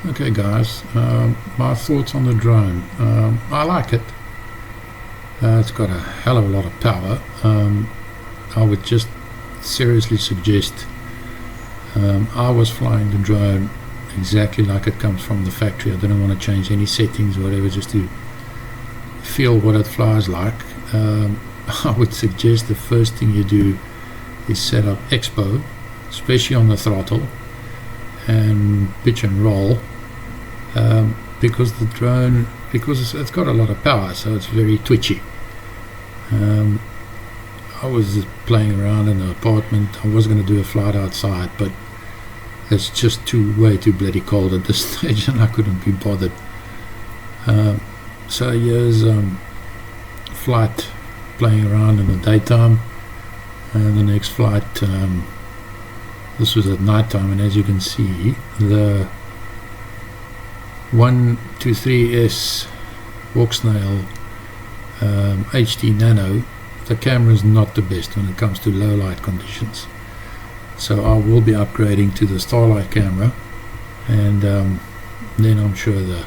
Okay guys, my thoughts on the drone. I like it. It's got a hell of a lot of power. I would just seriously suggest, I was flying the drone exactly like it comes from the factory. I didn't want to change any settings or whatever, just to feel what it flies like. I would suggest the first thing you do is set up expo, especially on the throttle, and pitch and roll, because the drone, it's got a lot of power, so it's very twitchy. I was playing around in the apartment. I was going to do a flight outside, but it's just way too bloody cold at this stage, and I couldn't be bothered. So here's flight playing around in the daytime, and the next flight, this was at night time, and as you can see, the 123S Walksnail HD Nano, the camera is not the best when it comes to low light conditions, so I will be upgrading to the Starlight camera, and then I'm sure the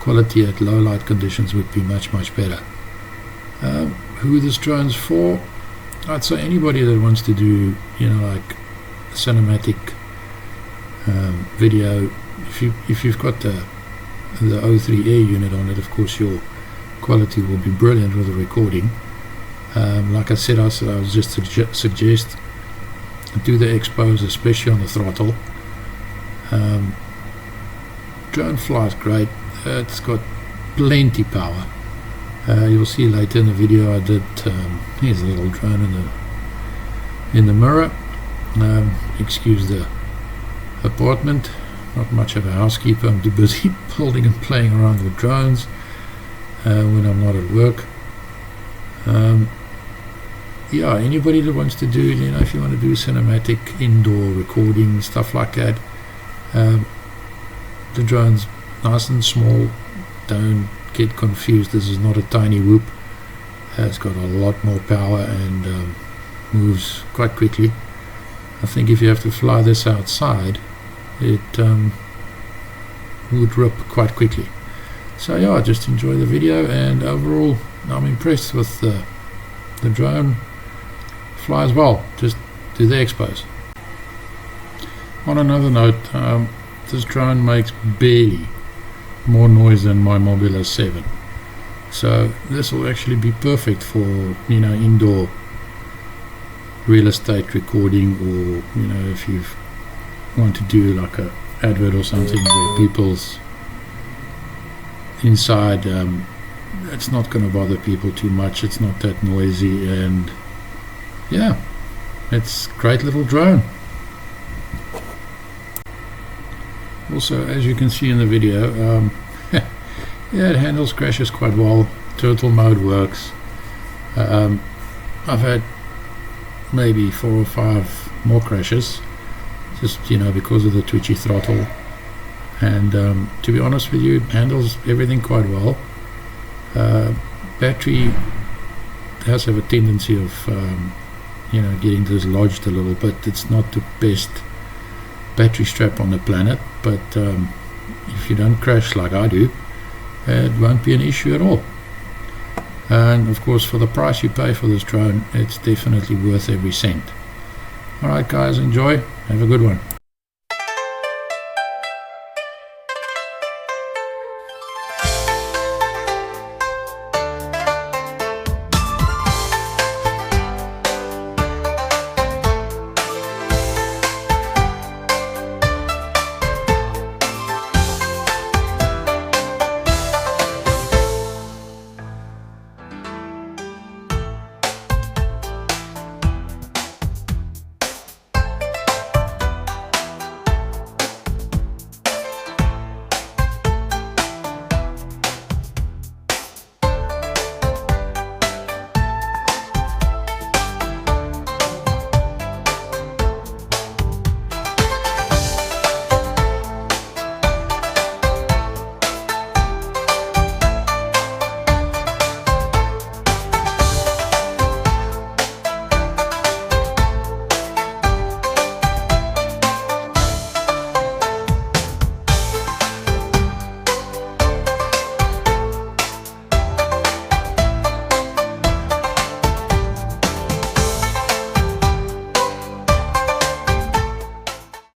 quality at low light conditions would be much better. Who this drone's for? I'd say anybody that wants to do, like cinematic video. If you've got the O3 air unit on it, of course your quality will be brilliant with the recording. Like I said, I would just suggest do the expos, especially on the throttle. Drone flies great. It's got plenty power. You'll see later in the video I did, here's a little drone in the mirror. Excuse the apartment, not much of a housekeeper. I'm too busy building and playing around with drones when I'm not at work. Yeah, anybody that wants to do, if you want to do cinematic indoor recording, stuff like that, the drone's nice and small. Don't get confused, this is not a tiny whoop. It's got a lot more power and moves quite quickly. I think if you have to fly this outside, it would rip quite quickly. So yeah, just enjoy the video, and overall I'm impressed with the drone. Flies well. Just do the expos. On another note, this drone makes barely more noise than my Mobula 7, so this will actually be perfect for indoor real estate recording, or if you want to do like a advert or something where people's inside, it's not going to bother people too much. It's not that noisy, and yeah, it's a great little drone. Also, as you can see in the video, yeah, it handles crashes quite well. Turtle mode works. I've had maybe 4 or 5 more crashes, just because of the twitchy throttle, and to be honest with you, it handles everything quite well. Battery does have a tendency of getting dislodged a little bit. It's not the best battery strap on the planet, but if you don't crash like I do, it won't be an issue at all. And of course, for the price you pay for this drone, it's definitely worth every cent. Alright guys, enjoy, have a good one.